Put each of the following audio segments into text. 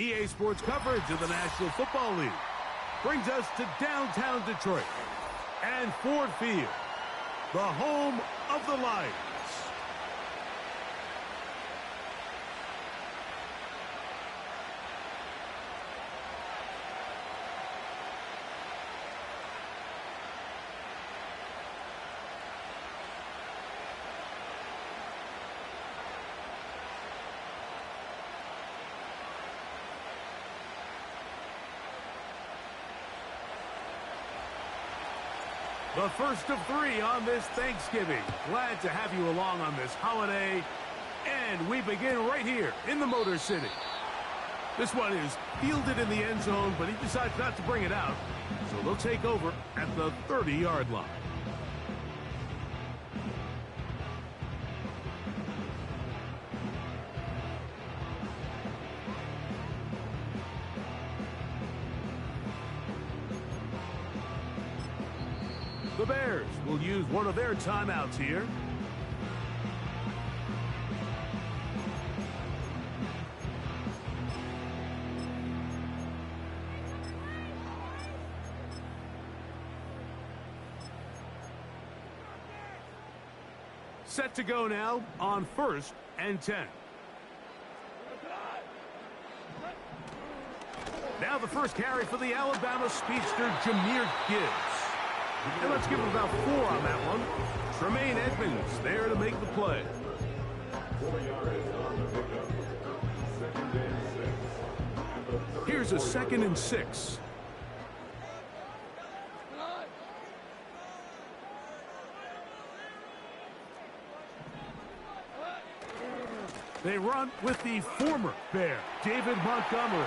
EA Sports coverage of the National Football League brings us to downtown Detroit and Ford Field, the home of the Lions. The first of 3 on this Thanksgiving. Glad to have you along on this holiday. And we begin right here in the Motor City. This one is fielded in the end zone, but he decides not to bring it out. So they'll take over at the 30-yard line. The Bears will use one of their timeouts here. Set to go now on 1st and 10. Now the first carry for the Alabama speedster, Jahmyr Gibbs. And let's give him about 4 on that one. Tremaine Edmonds there to make the play. Here's a 2nd and 6. They run with the former Bear, David Montgomery.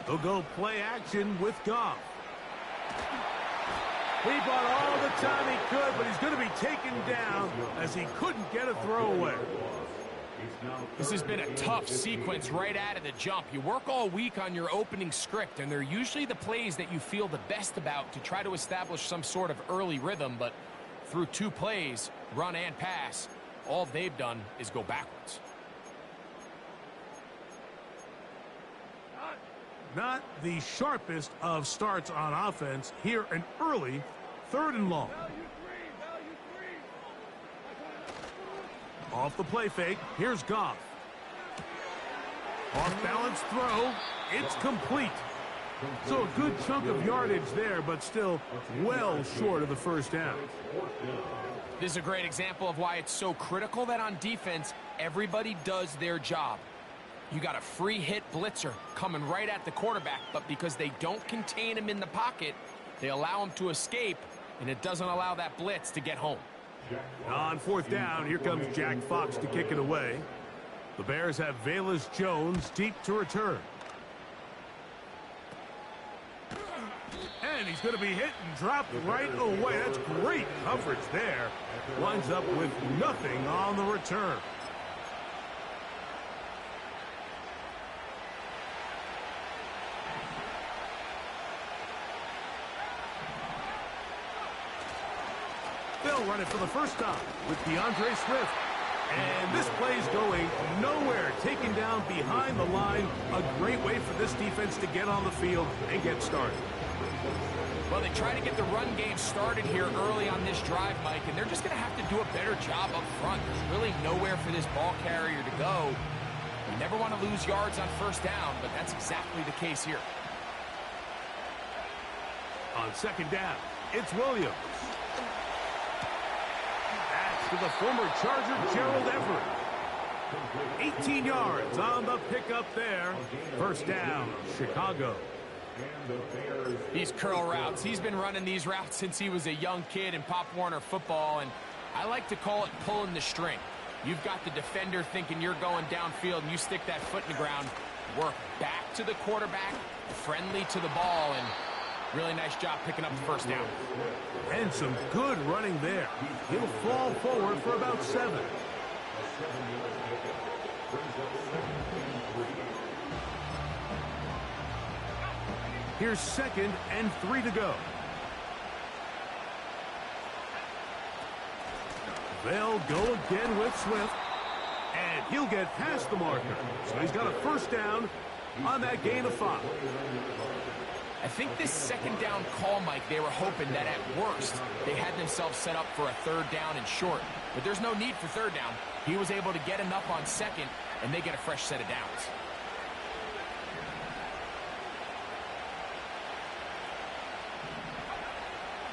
They'll go play action with Goff. He bought all the time he could, but he's going to be taken down as he couldn't get a throwaway. This has been a tough sequence right out of the jump. You work all week on your opening script, and they're usually the plays that you feel the best about to try to establish some sort of early rhythm, but through 2 plays, run and pass, all they've done is go backwards. Not the sharpest of starts on offense. Here an early 3rd and long. Off the play fake, here's Goff. Off balance throw, it's complete. So a good chunk of yardage there, but still well short of the first down. This is a great example of why it's so critical that on defense, everybody does their job. You got a free hit blitzer coming right at the quarterback, but because they don't contain him in the pocket, they allow him to escape, and it doesn't allow that blitz to get home. On 4th down, here comes Jack Fox to kick it away. The Bears have Velus Jones deep to return. And he's going to be hit and dropped right away. That's great coverage there. Winds up with nothing on the return. They'll run it for the first time with DeAndre Swift. And this play's going nowhere. Taken down behind the line. A great way for this defense to get on the field and get started. Well, they try to get the run game started here early on this drive, Mike, and they're just going to have to do a better job up front. There's really nowhere for this ball carrier to go. You never want to lose yards on 1st down, but that's exactly the case here. On 2nd down, it's Williams. To the former Charger, Gerald Everett. 18 yards on the pickup there. 1st down, Chicago. These curl routes. He's been running these routes since he was a young kid in Pop Warner football, and I like to call it pulling the string. You've got the defender thinking you're going downfield, and you stick that foot in the ground, work back to the quarterback, friendly to the ball, and really nice job picking up the 1st down. And some good running there. He'll fall forward for about 7. Here's 2nd and 3 to go. They'll go again with Swift. And he'll get past the marker. So he's got a first down on that gain of 5. I think this 2nd down call, Mike, they were hoping that at worst they had themselves set up for a 3rd down and short. But there's no need for 3rd down. He was able to get enough on 2nd, and they get a fresh set of downs.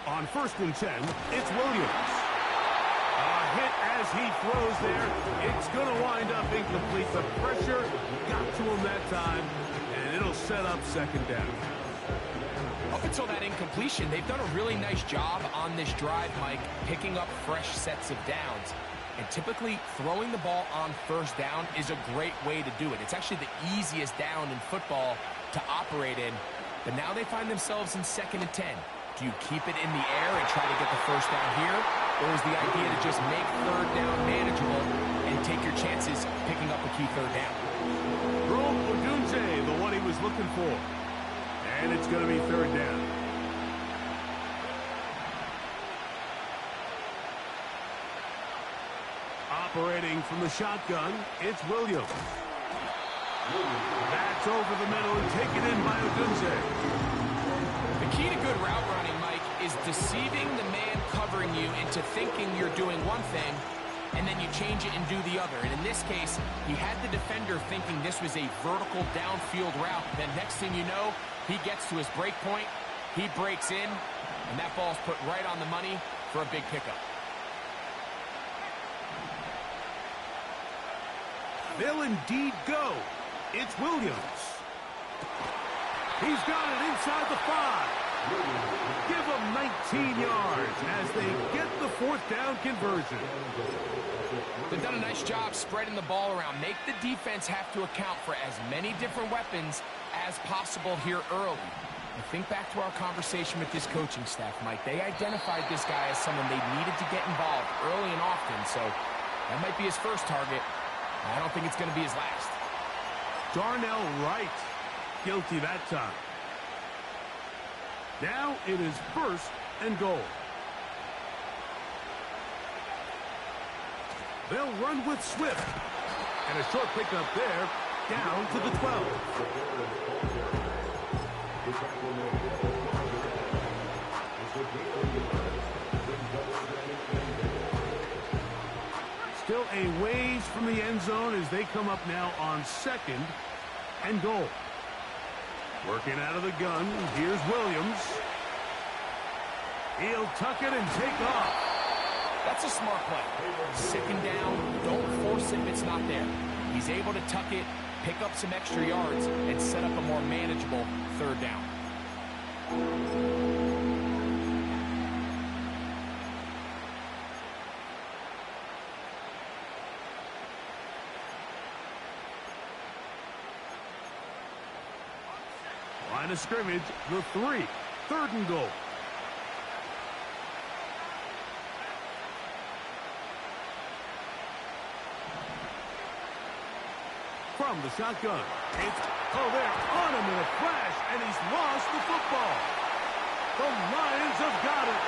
On 1st and 10, it's Williams. A hit as he throws there. It's going to wind up incomplete. The pressure got to him that time, and it'll set up 2nd down. Up until that incompletion, they've done a really nice job on this drive, Mike, picking up fresh sets of downs. And typically, throwing the ball on 1st down is a great way to do it. It's actually the easiest down in football to operate in. But now they find themselves in 2nd and 10. Do you keep it in the air and try to get the 1st down here? Or is the idea to just make 3rd down manageable and take your chances picking up a key 3rd down? Rome Odunze, the one he was looking for. And it's going to be 3rd down. Operating from the shotgun, it's Williams. That's over the middle and taken in by Odunze. The key to good route running, Mike, is deceiving the man covering you into thinking you're doing one thing, and then you change it and do the other. And in this case, he had the defender thinking this was a vertical downfield route. Then next thing you know, he gets to his break point, he breaks in, and that ball's put right on the money for a big pickup. They'll indeed go. It's Williams. He's got it inside the 5. Give him 19 yards as they get the 4th down conversion. They've done a nice job spreading the ball around. Make the defense have to account for as many different weapons as possible here early. And think back to our conversation with this coaching staff, Mike. They identified this guy as someone they needed to get involved early and often, so that might be his first target. I don't think it's going to be his last. Darnell Wright, guilty that time. Now it is 1st and goal. They'll run with Swift. And a short pickup there, down to the 12. Still a ways from the end zone as they come up now on 2nd and goal. Working out of the gun, here's Williams. He'll tuck it and take off. That's a smart play. 2nd down, don't force it if it's not there. He's able to tuck it, pick up some extra yards, and set up a more manageable 3rd down. Line of scrimmage, the 3. 3rd and goal. From the shotgun, it's, they're on him in a flash, and he's lost the football. The Lions have got it.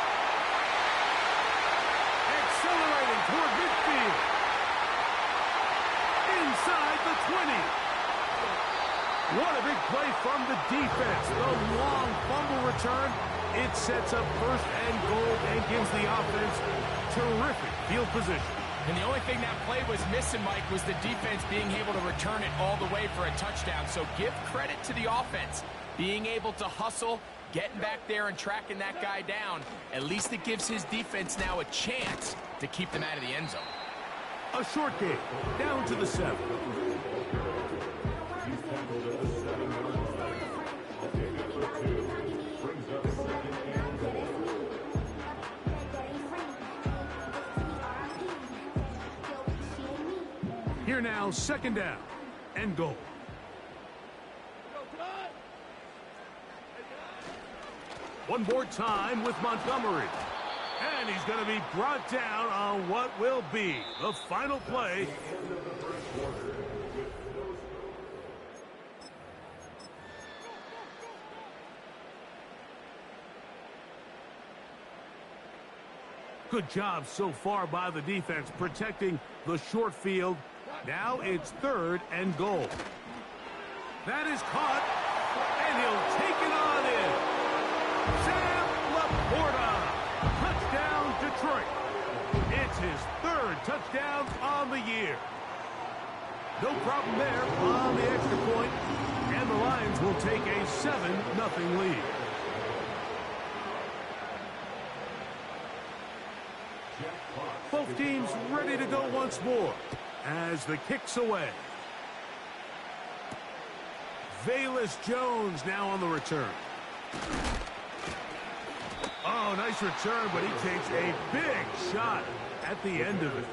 Accelerating toward midfield. Inside the 20. What a big play from the defense. The long fumble return. It sets up 1st and goal and gives the offense terrific field position. And the only thing that play was missing, Mike, was the defense being able to return it all the way for a touchdown. So give credit to the offense. Being able to hustle, getting back there and tracking that guy down. At least it gives his defense now a chance to keep them out of the end zone. A short game, down to the 7. Here now, 2nd down and goal. One more time with Montgomery. And he's going to be brought down on what will be the final play. Good job so far by the defense protecting the short field. Now it's 3rd and goal. That is caught, and he'll take it on in. Sam Laporta, touchdown Detroit. It's his 3rd touchdown on the year. No problem there on the extra point, and the Lions will take a 7-0 lead. Both teams ready to go once more as the kick's away. Velus Jones now on the return. Oh, nice return, but he takes a big shot at the end of it.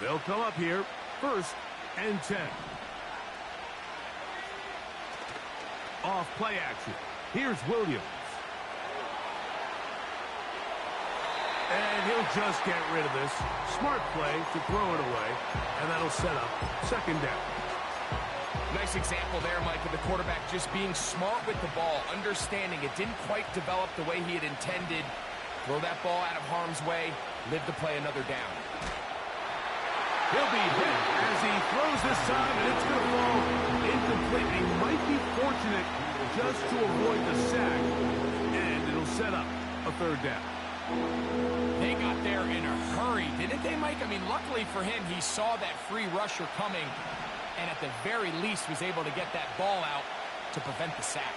They'll come up here, 1st and 10. Off play action. Here's Williams. And he'll just get rid of this. Smart play to throw it away, and that'll set up 2nd down. Nice example there, Mike, of the quarterback just being smart with the ball, understanding it didn't quite develop the way he had intended. Throw that ball out of harm's way, live to play another down. He'll be hit as he throws this time, and it's going to fall incomplete. He might be fortunate just to avoid the sack, and it'll set up a 3rd down. They got there in a hurry, didn't they, Mike? I mean, luckily for him, he saw that free rusher coming, and at the very least was able to get that ball out to prevent the sack.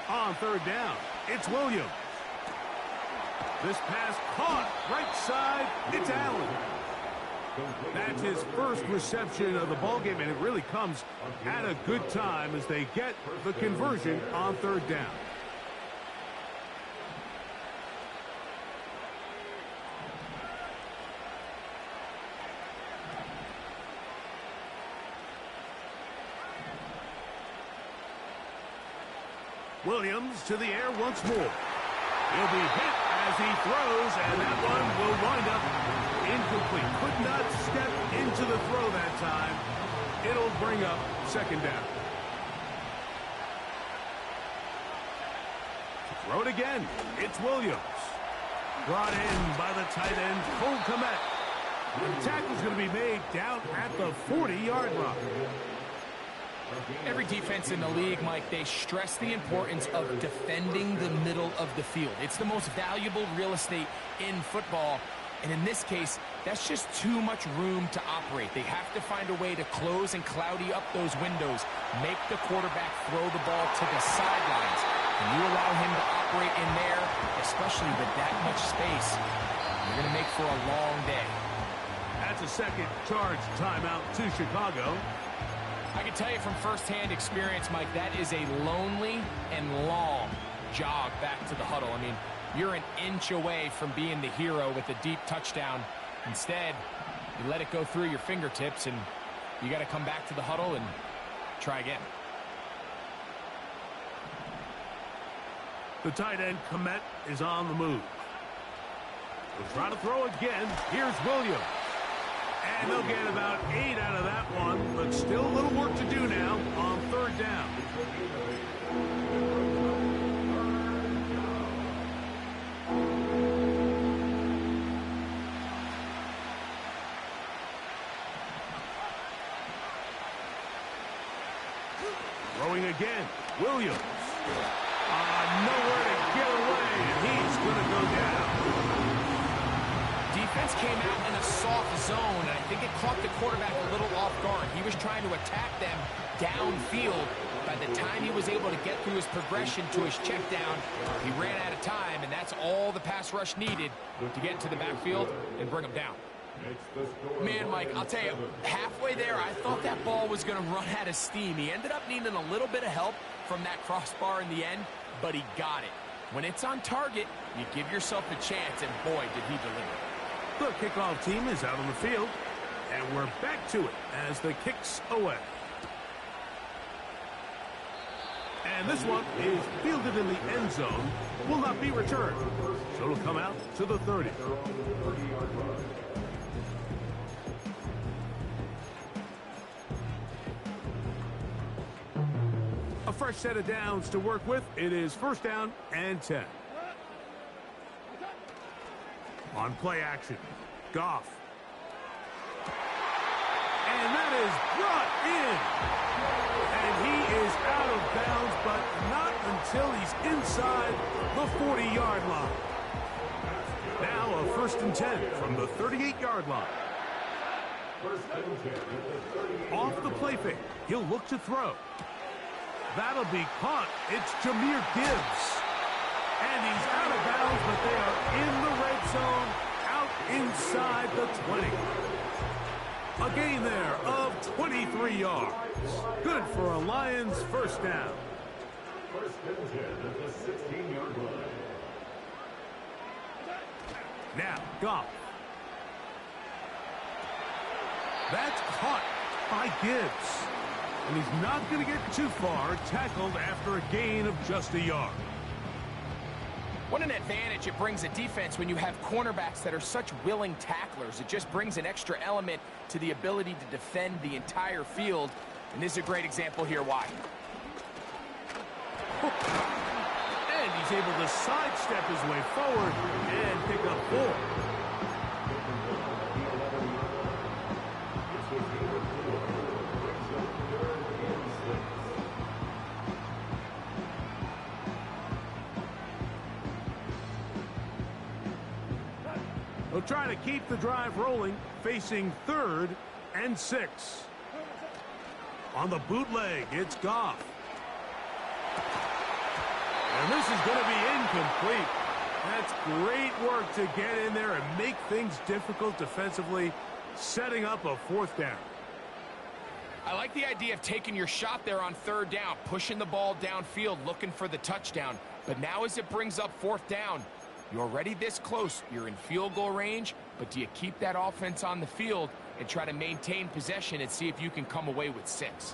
On 3rd down, it's Williams. This pass caught right side. It's Allen. That's his 1st reception of the ballgame, and it really comes at a good time as they get the conversion on 3rd down. Williams to the air once more. He'll be hit as he throws, and that one will wind up incomplete. Could not step into the throw that time. It'll bring up 2nd down. Throw it again. It's Williams. Brought in by the tight end, Cole Kmet. The tackle's going to be made down at the 40-yard line. Every defense in the league, Mike, they stress the importance of defending the middle of the field. It's the most valuable real estate in football. And in this case, that's just too much room to operate. They have to find a way to close and cloudy up those windows, make the quarterback throw the ball to the sidelines. And you allow him to operate in there, especially with that much space, you're going to make for a long day. That's a 2nd charge timeout to Chicago. I can tell you from firsthand experience, Mike, that is a lonely and long jog back to the huddle. I mean, you're an inch away from being the hero with a deep touchdown. Instead, you let it go through your fingertips, and you got to come back to the huddle and try again. The tight end, Kmet, is on the move. He'll try to throw again. Here's Williams. And they'll get about 8 out of that one, but still a little work to do now on 3rd down. Throwing again, Williams. Nowhere to get away, and he's going to go down. Defense came out in a soft zone, and I think it caught the quarterback a little off guard. He was trying to attack them downfield. By the time he was able to get through his progression to his check down, he ran out of time, and that's all the pass rush needed to get into the backfield and bring him down. Man, Mike, I'll tell you, halfway there, I thought that ball was going to run out of steam. He ended up needing a little bit of help from that crossbar in the end, but he got it. When it's on target, you give yourself a chance, and boy, did he deliver. The kickoff team is out on the field, and we're back to it as the kick's away. And this one is fielded in the end zone, will not be returned. So it'll come out to the 30. fresh set of downs to work with. It is first down and 10. On play action, Goff. And that is brought in. And he is out of bounds, but not until he's inside the 40-yard line. Now a first and 10 from the 38-yard line. Off the play fake, he'll look to throw. That'll be caught. It's Jahmyr Gibbs. And he's out of bounds, but they are in the red zone, out inside the 20. A gain there of 23 yards. Good for a Lions first down. First and 10 at the 16-yard line. Now, Goff. That's caught by Gibbs. And he's not going to get too far, tackled after a gain of just a yard. What an advantage it brings a defense when you have cornerbacks that are such willing tacklers. It just brings an extra element to the ability to defend the entire field. And this is a great example here why. And he's able to sidestep his way forward and pick up 4. They'll try to keep the drive rolling, facing 3rd and 6. On the bootleg, it's Goff. And this is going to be incomplete. That's great work to get in there and make things difficult defensively, setting up a 4th down. I like the idea of taking your shot there on 3rd down, pushing the ball downfield, looking for the touchdown. But now as it brings up 4th down, you're already this close. You're in field goal range, but do you keep that offense on the field and try to maintain possession and see if you can come away with 6?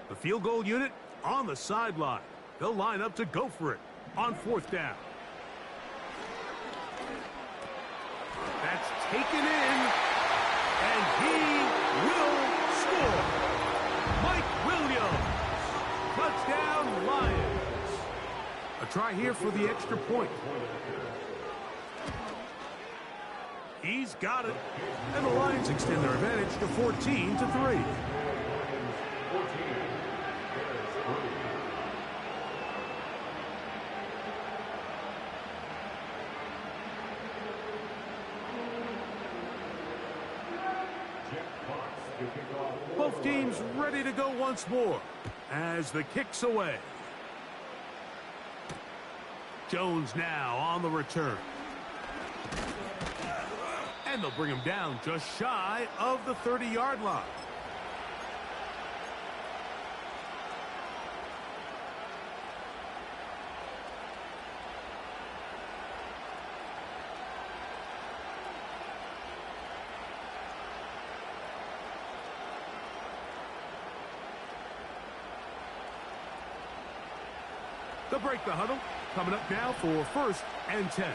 The field goal unit on the sideline. They'll line up to go for it on 4th down. That's taken in, and he will score. Mike Williams. Touchdown, Lions. A try here for the extra point. He's got it. And the Lions extend their advantage to 14-3. Both teams ready to go once more as the kick's away. Jones now on the return. And they'll bring him down just shy of the 30-yard line. They'll break the huddle. Coming up now for 1st and 10.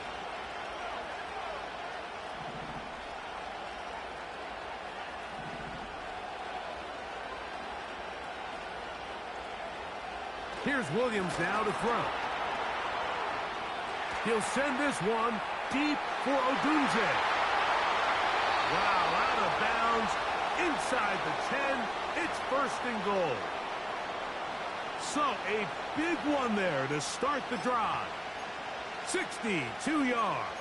Here's Williams now to throw. He'll send this one deep for Odunze. Wow, out of bounds, inside the 10. It's 1st and goal. So a big one there to start the drive. 62 yards.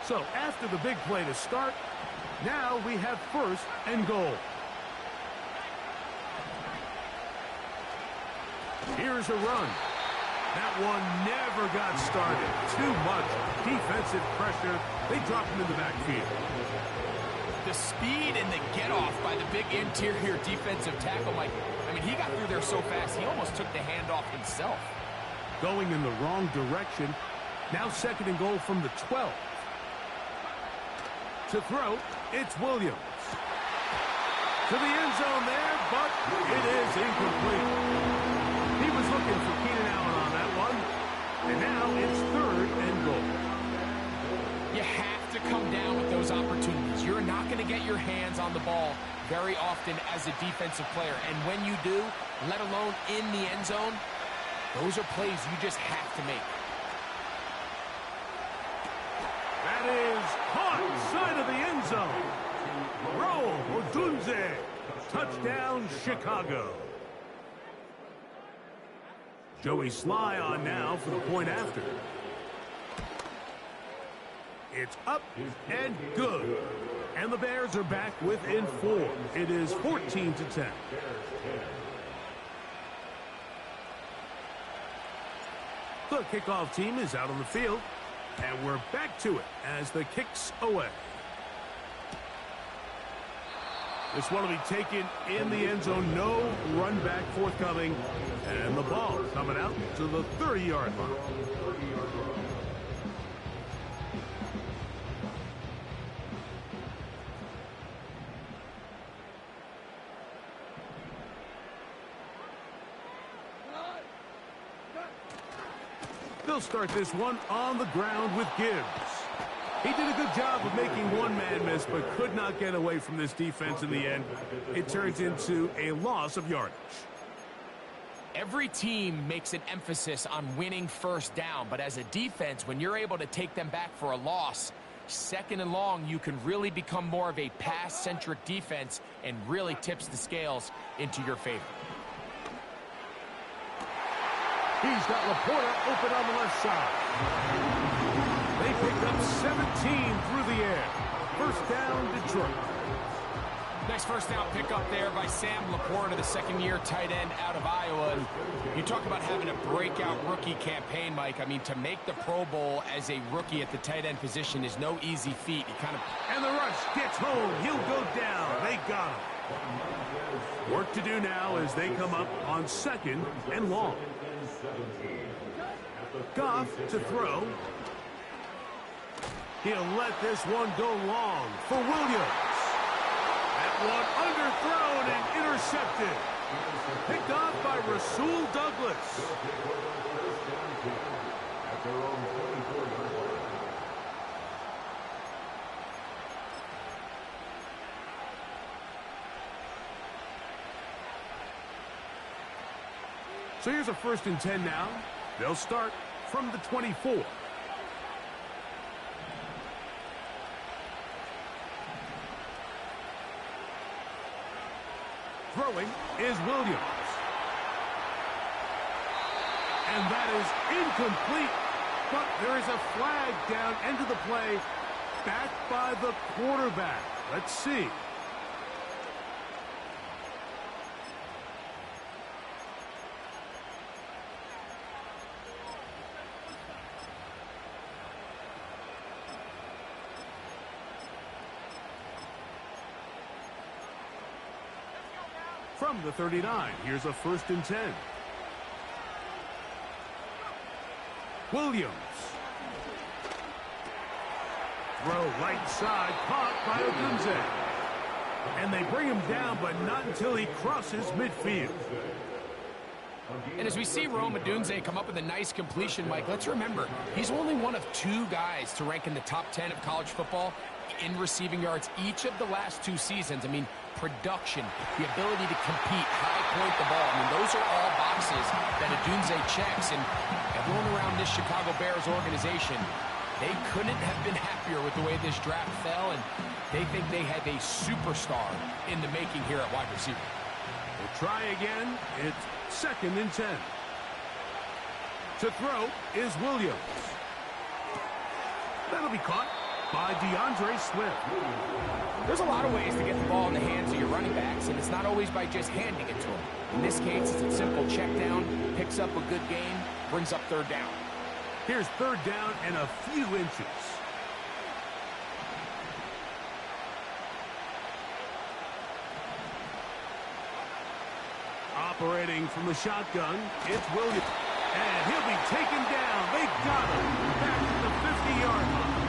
So after the big play to start, now we have 1st and goal. Here's a run. That one never got started. Too much defensive pressure. They drop him in the backfield. The speed and the get-off by the big interior defensive tackle, Mike. I mean, he got through there so fast, he almost took the handoff himself. going in the wrong direction. Now 2nd and goal from the 12. To throw, it's Williams. To the end zone there, but it is incomplete. He was looking for Keenan Allen on that one. And now it's 3rd and goal. You have to come down with those opportunities. You're not going to get your hands on the ball very often as a defensive player. And when you do, let alone in the end zone, those are plays you just have to make. That is caught side of the end zone. Rome Odunze. Touchdown, Chicago. Joey Sly on now for the point after. It's up and good. And the Bears are back within 4. It is 14-10. The kickoff team is out on the field. And we're back to it as the kick's away. This one will be taken in the end zone. No run back forthcoming. And the ball coming out to the 30-yard line. They'll start this one on the ground with Gibbs. He did a good job of making one man miss, but could not get away from this defense in the end. It turns into a loss of yardage. Every team makes an emphasis on winning first down, but as a defense, when you're able to take them back for a loss, 2nd and long, you can really become more of a pass-centric defense and really tips the scales into your favor. He's got Laporta open on the left side. They picked up 17 through the air. First down, Detroit. Next first down pickup there by Sam Laporta, the 2nd-year tight end out of Iowa. And you talk about having a breakout rookie campaign, Mike. I mean, to make the Pro Bowl as a rookie at the tight end position is no easy feat. And the rush gets home. He'll go down. They got him. Work to do now as they come up on 2nd and long. Goff to throw. He'll let this one go long for Williams. That one underthrown and intercepted. Picked off by Rasul Douglas. So here's a 1st and 10 now. They'll start from the 24. Throwing is Williams. And that is incomplete. But there is a flag down into the play, backed by the quarterback. Let's see. From the 39, here's a 1st and 10. Williams. Throw right side, caught by Odunze. And they bring him down, but not until he crosses midfield. And as we see Rome Odunze come up with a nice completion, Mike, let's remember, he's only one of 2 guys to rank in the top 10 of college football in receiving yards each of the last 2 seasons. I mean, production, the ability to compete, high point the ball. I mean, those are all boxes that Odunze checks. And everyone around this Chicago Bears organization, they couldn't have been happier with the way this draft fell, and they think they have a superstar in the making here at wide receiver. We'll try again. It's 2nd and 10. To throw is Williams. That'll be caught by DeAndre Swift. There's a lot of ways to get the ball in the hands of your running backs, and it's not always by just handing it to them. In this case, it's a simple check down, picks up a good gain, brings up 3rd down. Here's 3rd down and a few inches. Operating from the shotgun, it's Williams. And he'll be taken down. They got him back to the 50-yard line.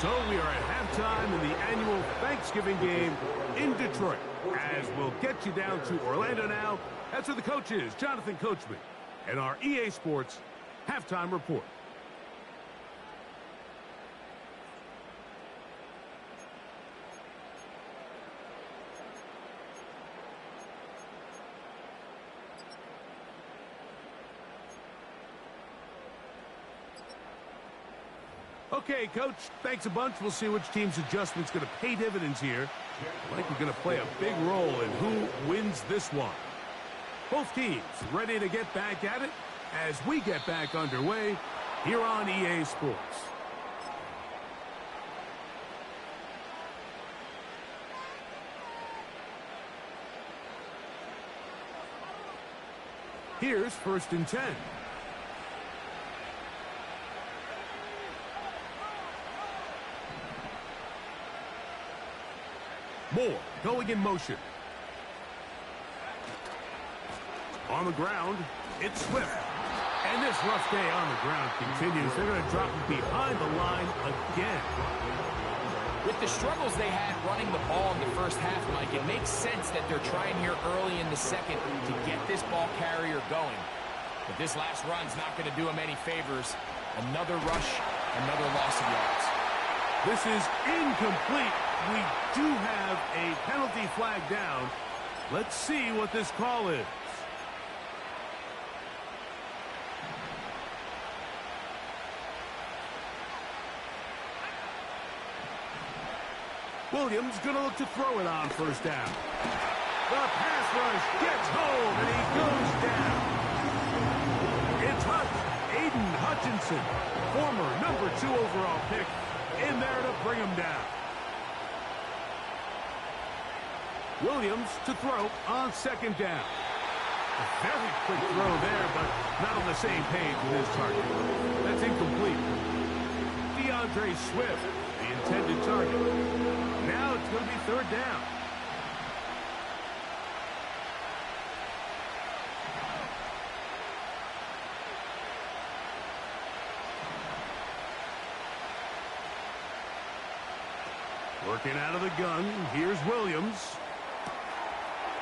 So we are at halftime in the annual Thanksgiving game in Detroit. As we'll get you down to Orlando now. That's where the coach is, Jonathan Coachman, and our EA Sports halftime report. Okay, Coach, thanks a bunch. We'll see which team's adjustment's going to pay dividends here. I think we're going to play a big role in who wins this one. Both teams ready to get back at it as we get back underway here on EA Sports. Here's 1st and 10. Moore going in motion. On the ground, it's Swift. And this rough day on the ground continues. They're going to drop him behind the line again. With the struggles they had running the ball in the first half, Mike, it makes sense that they're trying here early in the second to get this ball carrier going. But this last run's not going to do him any favors. Another rush, another loss of yards. This is incomplete. We do have a penalty flag down. Let's see what this call is. Williams going to look to throw it on 1st down. The pass rush gets home, and he goes down. It's Aiden Hutchinson, former #2 overall pick, in there to bring him down. Williams to throw on 2nd down. A very quick throw there, but not on the same page with his target. That's incomplete. DeAndre Swift, the intended target. Now it's going to be 3rd down. Working out of the gun, here's Williams.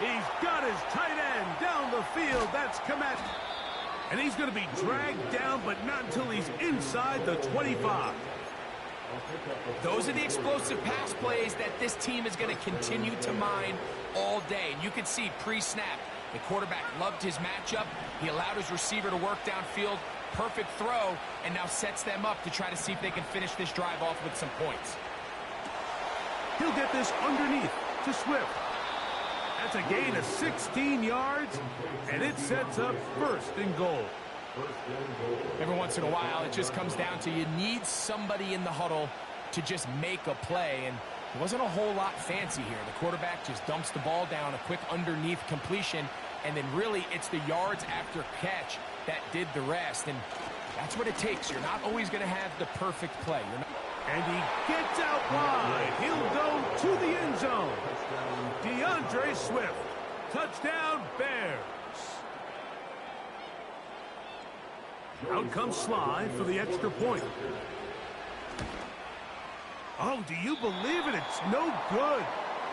He's got his tight end down the field. That's Kmet. And he's going to be dragged down, but not until he's inside the 25. Those are the explosive pass plays that this team is going to continue to mine all day. And you can see pre-snap, the quarterback loved his matchup. He allowed his receiver to work downfield. Perfect throw, and now sets them up to try to see if they can finish this drive off with some points. He'll get this underneath to Swift. That's a gain of 16 yards, and it sets up 1st and goal. Every once in a while, it just comes down to you need somebody in the huddle to just make a play, and it wasn't a whole lot fancy here. The quarterback just dumps the ball down, a quick underneath completion, and then really it's the yards after catch that did the rest, and that's what it takes. You're not always going to have the perfect play. And he gets out wide. He'll go to the end zone. DeAndre Swift. Touchdown, Bears. Out comes Sly for the extra point. Oh, do you believe it? It's no good.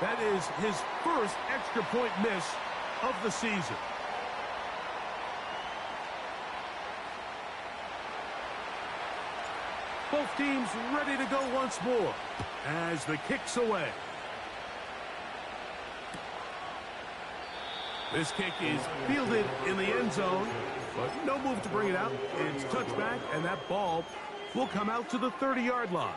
That is his 1st extra point miss of the season. Both teams ready to go once more as the kick's away. This kick is fielded in the end zone, but no move to bring it out. It's touchback, and that ball will come out to the 30-yard line.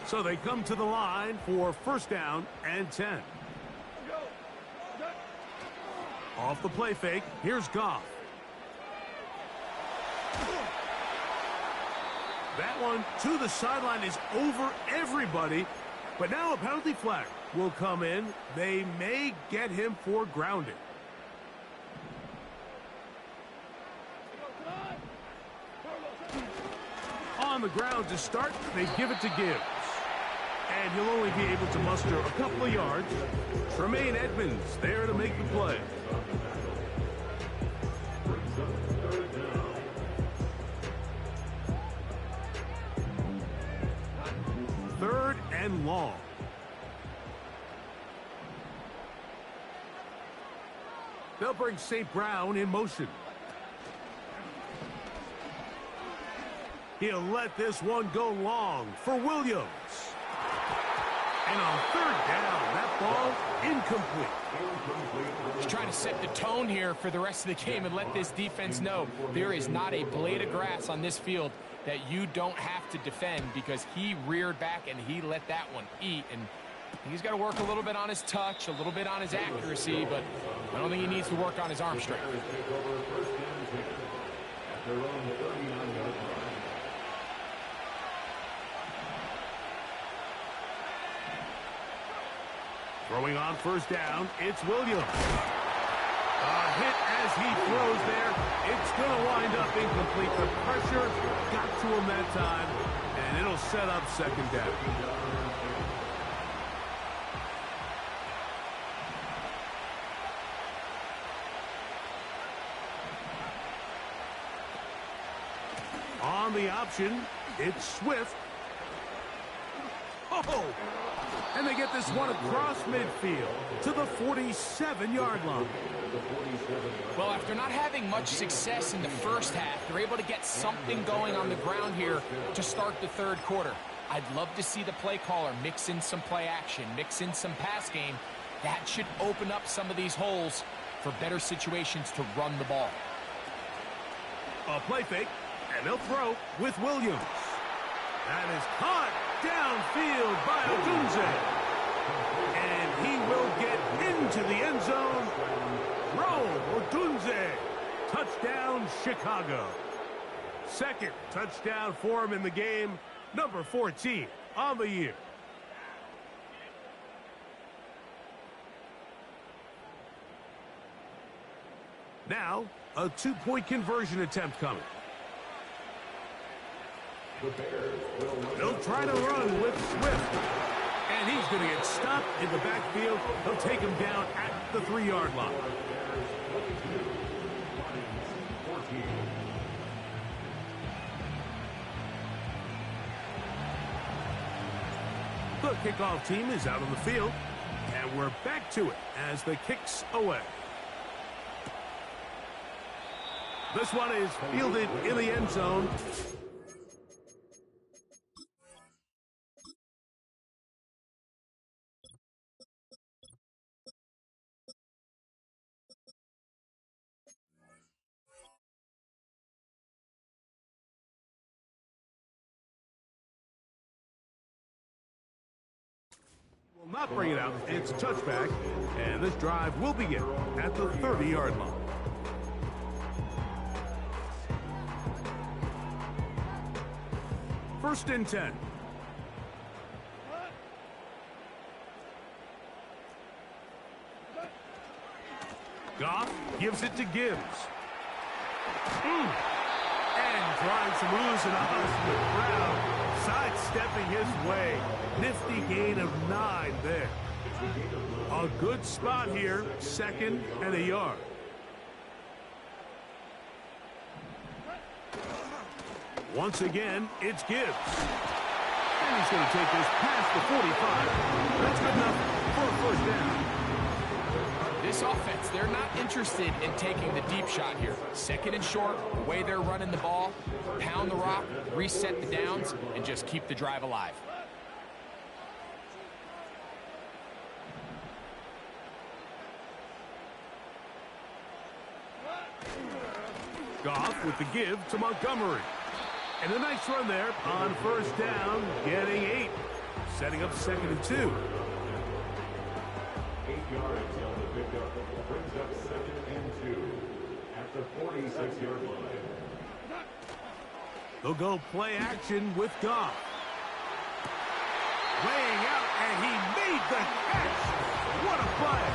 So they come to the line for 1st down and 10. Off the play fake, here's Goff. That one to the sideline is over everybody. But now a penalty flag will come in. They may get him for grounding. On the ground to start, they give it to Gibbs. And he'll only be able to muster a couple of yards. Tremaine Edmonds there to make the play. Third and long. They'll bring St. Brown in motion. He'll let this one go long for Williams. And on third down, that ball incomplete. He's trying to set the tone here for the rest of the game and let this defense know there is not a blade of grass on this field that you don't have to defend, because he reared back and he let that one eat. And he's got to work a little bit on his touch, a little bit on his accuracy, but I don't think he needs to work on his arm strength. Throwing on first down, it's Williams. A hit as he throws there. It's going to wind up incomplete. The pressure got to him that time, and it'll set up second down. On the option, it's Swift. Oh! And they get this one across midfield to the 47-yard line. Well, after not having much success in the first half, they're able to get something going on the ground here to start the third quarter. I'd love to see the play caller mix in some play action, mix in some pass game. That should open up some of these holes for better situations to run the ball. A play fake, and they'll throw with Williams. That is caught downfield by Odunze. And he will get into the end zone. Rome Odunze. Touchdown, Chicago. Second touchdown for him in the game. Number 14 on the year. Now, a two-point conversion attempt coming. They'll try to run with Swift. And he's going to get stopped in the backfield. They'll take him down at the 3-yard line. The kickoff team is out on the field. And we're back to it as the kick's away. This one is fielded in the end zone. Will not bring it out. It's a touchback, and this drive will begin at the 30-yard line. First and 10. Goff gives it to Gibbs. And trying to lose it on Brown. Sidestepping his way. Nifty gain of 9 there. A good spot here. 2nd and a yard. Once again, it's Gibbs. And he's going to take this past the 45. That's good enough for a first down. This offense, they're not interested in taking the deep shot here. 2nd and short, the way they're running the ball, pound the rock, reset the downs, and just keep the drive alive. Goff with the give to Montgomery. And a nice run there on first down, getting 8. Setting up 2nd and 2. 8 yards on the pickup. Brings up 2nd and 2 at the 46-yard line. They'll go play action with Goff. Laying out, and he made the catch. What a play.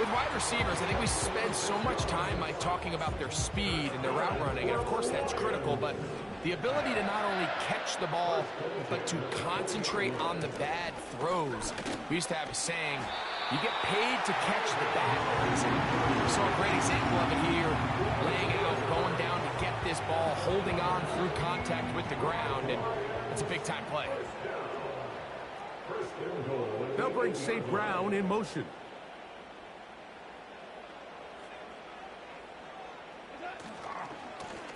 With wide receivers, I think we spend so much time talking about their speed and their route running, and of course that's critical, but the ability to not only catch the ball, but to concentrate on the bad throws. We used to have a saying, you get paid to catch the bad ones. And we saw a great example of it here, laying out, going down to get this ball, holding on through contact with the ground, and it's a big-time play. They'll bring St. Brown in motion.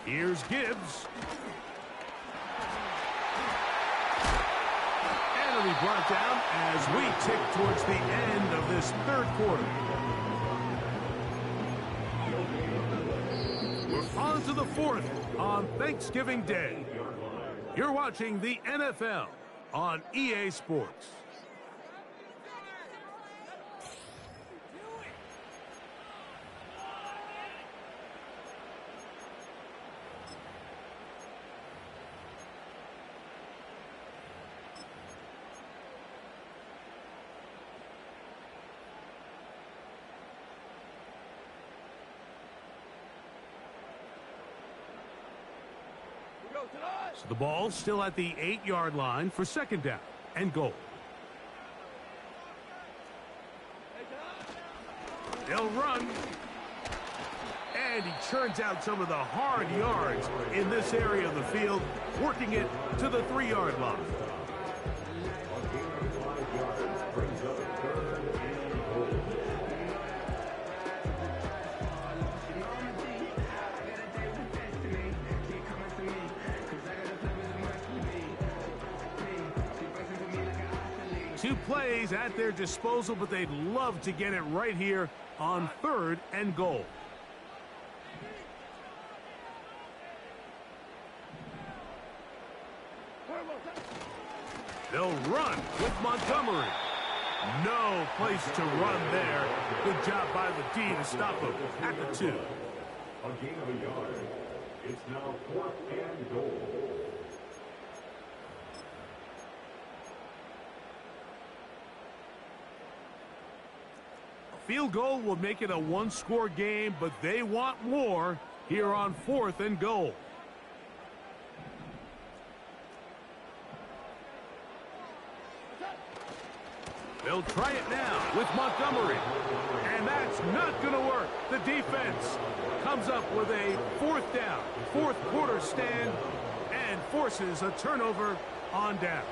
Here's Gibbs. And it'll be brought down as we tick towards the end of this third quarter. We're on to the fourth on Thanksgiving Day. You're watching the NFL on EA Sports. So the ball still at the 8-yard line for second down and goal. They'll run. And he churns out some of the hard yards in this area of the field, working it to the 3-yard line. Two plays at their disposal, but they'd love to get it right here on third and goal. They'll run with Montgomery. No place to run there. Good job by the D to stop him at the 2. A gain of a yard. It's now 4th and goal. Field goal will make it a one-score game, but they want more here on 4th and goal. They'll try it now with Montgomery. And that's not going to work. The defense comes up with a 4th down, 4th quarter stand, and forces a turnover on downs.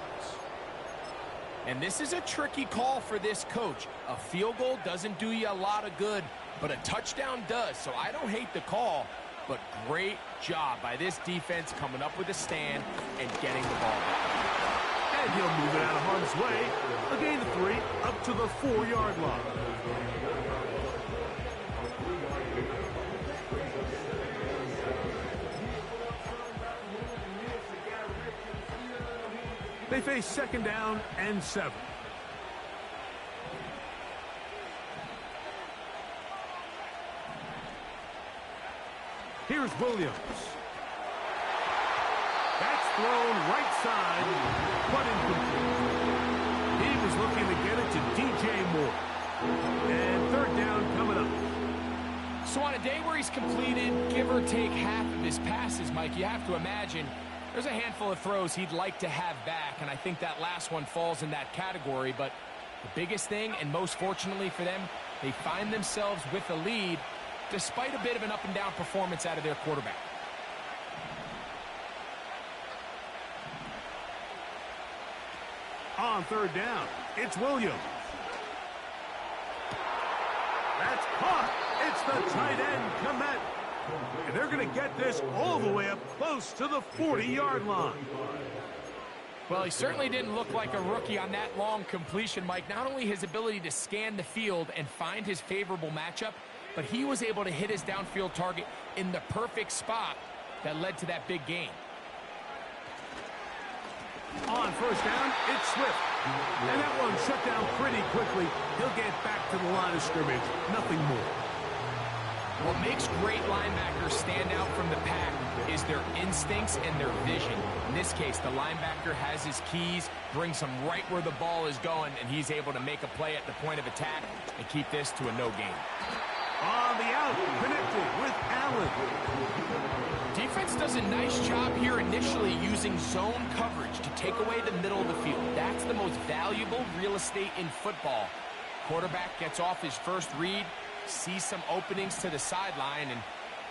And this is a tricky call for this coach. A field goal doesn't do you a lot of good, but a touchdown does. So I don't hate the call, but great job by this defense coming up with a stand and getting the ball back. And he'll move it out of harm's way. A gain of 3 up to the 4-yard line. They face second down and 7. Here's Williams. That's thrown right side, but incomplete. He was looking to get it to DJ Moore. And third down coming up. So on a day where he's completed, give or take half of his passes, Mike, you have to imagine there's a handful of throws he'd like to have back, and I think that last one falls in that category. But the biggest thing, and most fortunately for them, they find themselves with a lead despite a bit of an up-and-down performance out of their quarterback. On third down, it's Williams. That's caught. It's the tight end, Kmet. And they're going to get this all the way up close to the 40-yard line. Well, he certainly didn't look like a rookie on that long completion, Mike. Not only his ability to scan the field and find his favorable matchup, but he was able to hit his downfield target in the perfect spot that led to that big gain. On first down, it's Swift. And that one shut down pretty quickly. He'll get back to the line of scrimmage. Nothing more. What makes great linebackers stand out from the pack is their instincts and their vision. In this case, the linebacker has his keys, brings him right where the ball is going, and he's able to make a play at the point of attack and keep this to a no gain. On the out, connected with Allen. Defense does a nice job here initially using zone coverage to take away the middle of the field. That's the most valuable real estate in football. Quarterback gets off his first read, sees some openings to the sideline, and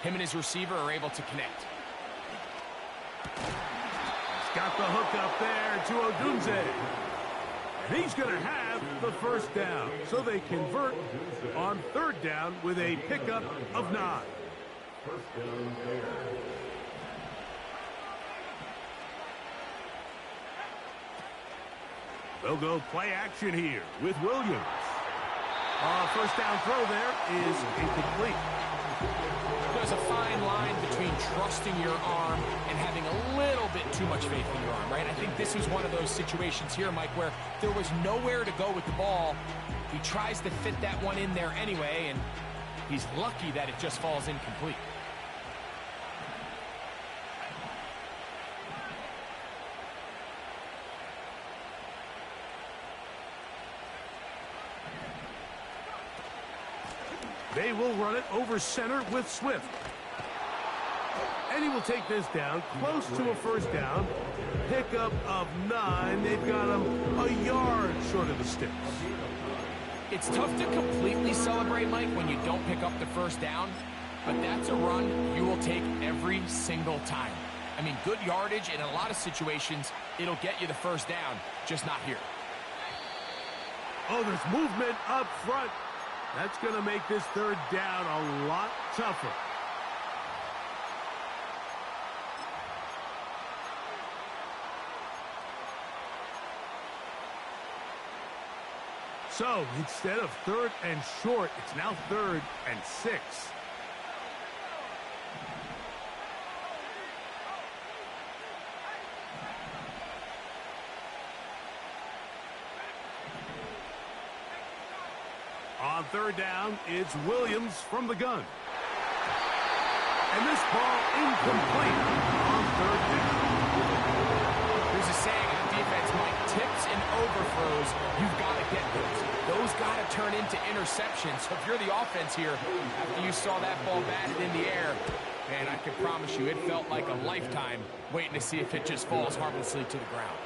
him and his receiver are able to connect. He's got the hook up there to Odunze. And he's going to have the first down. So they convert on third down with a pickup of 9. First down there. They'll go play action here with Williams. First down throw there is incomplete. There's a fine line between trusting your arm and having a little bit too much faith in your arm, right? I think this was one of those situations here, Mike, where there was nowhere to go with the ball. He tries to fit that one in there anyway, and he's lucky that it just falls incomplete. They will run it over center with Swift. And he will take this down close to a first down. Pickup of 9. They've got him a yard short of the sticks. It's tough to completely celebrate, Mike, when you don't pick up the first down, but that's a run you will take every single time. I mean, good yardage in a lot of situations, it'll get you the first down, just not here. Oh, there's movement up front. That's going to make this third down a lot tougher. So, instead of third and short, it's now 3rd and 6. On third down, it's Williams from the gun. And this ball incomplete on third down. There's a saying on defense, Mike, tips and overthrows, you've got to get those. Those got to turn into interceptions. So if you're the offense here, after you saw that ball batted in the air, man, I can promise you it felt like a lifetime waiting to see if it just falls harmlessly to the ground.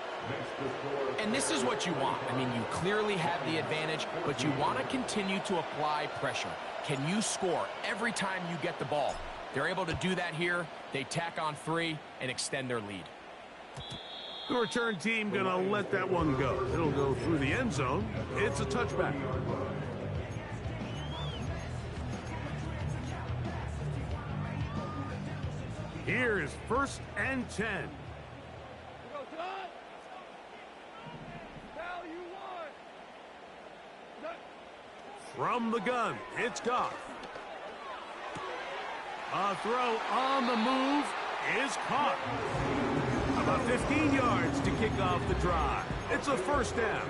And this is what you want. I mean, you clearly have the advantage, but you want to continue to apply pressure. Can you score every time you get the ball? They're able to do that here. They tack on 3 and extend their lead. The return team going to let that one go. It'll go through the end zone. It's a touchback. Here is 1st and 10. From the gun, it's Goff. A throw on the move is caught. About 15 yards to kick off the drive. It's a first down.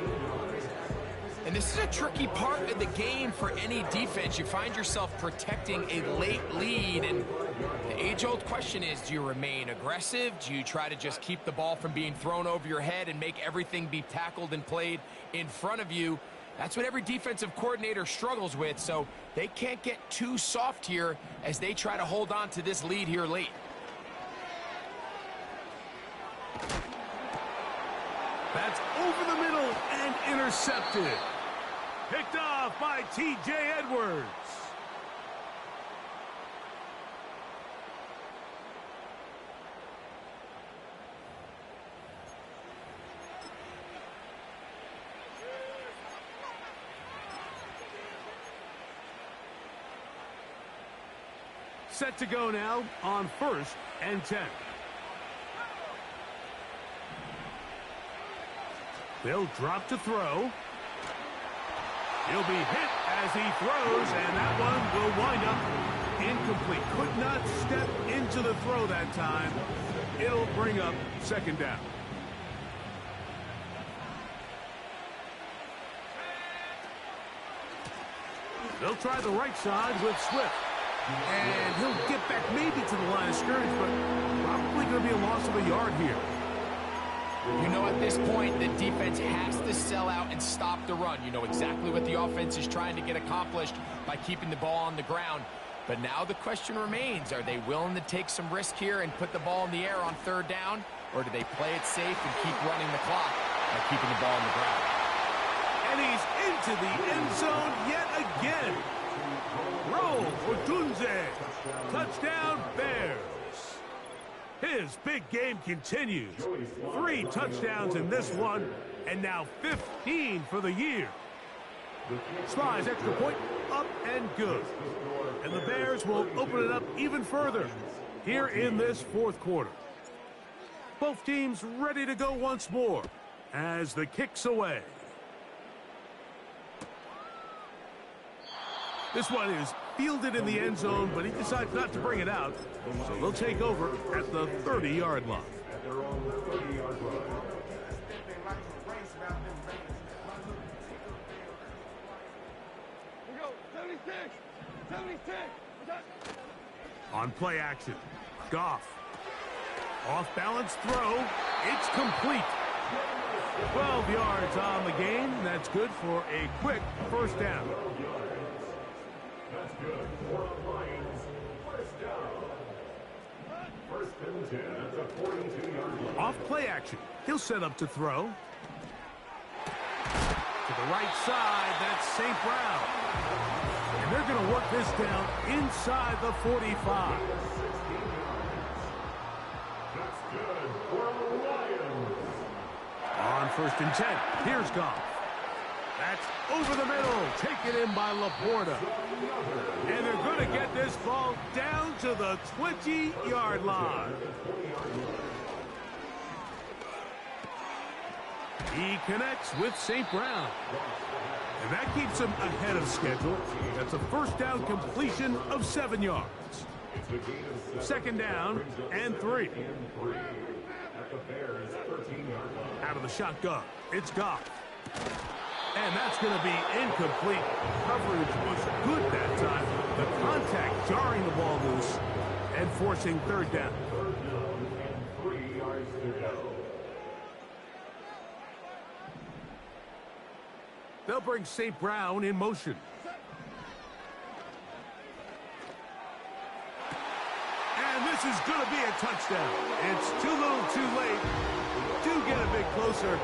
And this is a tricky part of the game for any defense. You find yourself protecting a late lead, and the age-old question is, do you remain aggressive? Do you try to just keep the ball from being thrown over your head and make everything be tackled and played in front of you? That's what every defensive coordinator struggles with, so they can't get too soft here as they try to hold on to this lead here late. That's over the middle and intercepted. Picked off by T.J. Edwards. Set to go now on 1st and 10. They'll drop to throw. He'll be hit as he throws, and that one will wind up incomplete. Could not step into the throw that time. It'll bring up 2nd down. They'll try the right side with Swift. And he'll get back maybe to the line of scrimmage, but probably going to be a loss of a yard here. You know, at this point, the defense has to sell out and stop the run. You know exactly what the offense is trying to get accomplished by keeping the ball on the ground. But now the question remains, are they willing to take some risk here and put the ball in the air on third down? Or do they play it safe and keep running the clock by keeping the ball on the ground? And he's into the end zone yet again. Roll for Dunze. Touchdown, Bears. His big game continues. 3 touchdowns in this one, and now 15 for the year. Sly's extra point, up and good. And the Bears will open it up even further here in this fourth quarter. Both teams ready to go once more as the kick's away. This one is fielded in the end zone, but he decides not to bring it out. So they'll take over at the 30-yard line. At their own 30-yard line. We go, 76, 76. On play action, Goff. Off-balance throw. It's complete. 12 yards on the game. That's good for a quick first down. That's good for the Lions. First down. First and 10 at the 42-yard line. Off play action. He'll set up to throw. To the right side, that's St. Brown. And they're going to work this down inside the 45. That's good for the Lions. On first and 10, here's Goff. That's over the middle, taken in by Laporta. And they're going to get this ball down to the 20-yard line. He connects with St. Brown. And that keeps him ahead of schedule. That's a first down completion of 7 yards. Second down and 3. At the Bears' 13-yard line. Out of the shotgun, it's Goff. And that's going to be incomplete. Coverage was good that time. The contact jarring the ball loose and forcing third down. Third down and 3 yards to go. They'll bring St. Brown in motion. And this is going to be a touchdown. It's too little too late. Do get a bit closer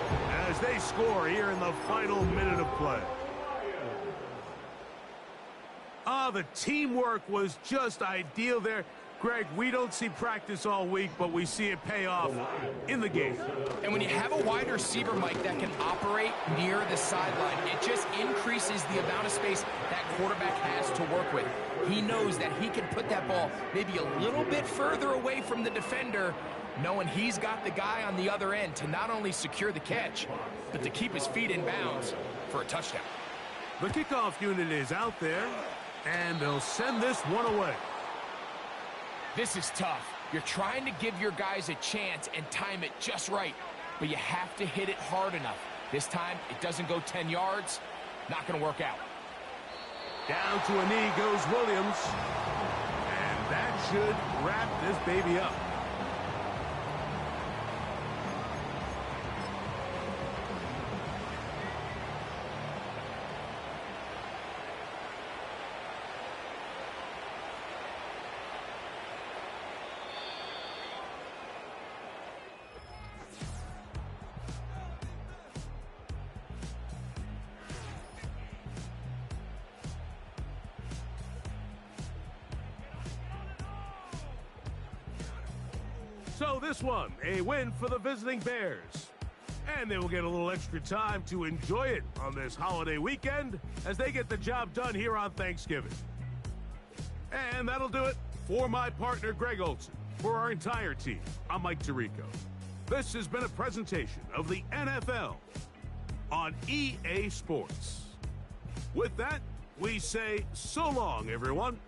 as they score here in the final minute of play. The teamwork was just ideal there. Greg, we don't see practice all week, but we see it pay off in the game. And when you have a wide receiver, Mike, that can operate near the sideline, it just increases the amount of space that quarterback has to work with. He knows that he can put that ball maybe a little bit further away from the defender, knowing he's got the guy on the other end to not only secure the catch, but to keep his feet in bounds for a touchdown. The kickoff unit is out there, and they'll send this one away. This is tough. You're trying to give your guys a chance and time it just right, but you have to hit it hard enough. This time, it doesn't go 10 yards. Not going to work out. Down to a knee goes Williams, and that should wrap this baby up. So this one, a win for the visiting Bears. And they will get a little extra time to enjoy it on this holiday weekend as they get the job done here on Thanksgiving. And that'll do it for my partner, Greg Olson. For our entire team, I'm Mike Tirico. This has been a presentation of the NFL on EA Sports. With that, we say so long, everyone.